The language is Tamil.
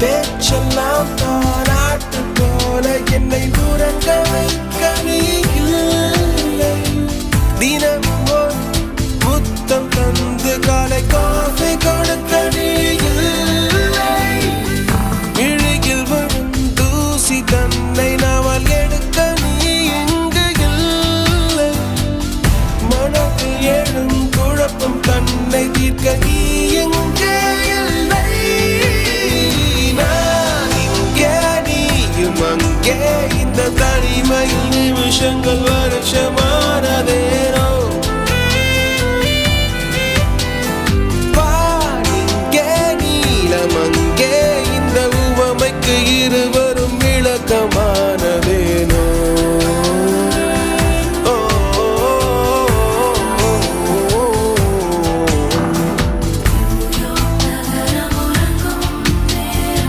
பேச்செல்லாம் தாராட்டு போல என்னை உறங்க வைக்க நீ இல்லை. தினமும் ஒரு முத்தம் தந்து காலை காஃபி கொடுக்க நீ இல்லை. இழுகில் வரும் தூசி தன்னை நாவல் எடுக்க நீ இங்கு இல்லை. மனத்தில் எழும் குழப்பம் தன்னை தீர்க்க நீ எங்கே இல்லை. நான் இங்கே நீயும் அங்கே இந்த தனிமையில் நிமிஷங்கள் வருஷமானதேனோ. அங்கே இந்த உவமைக்கு இருவர்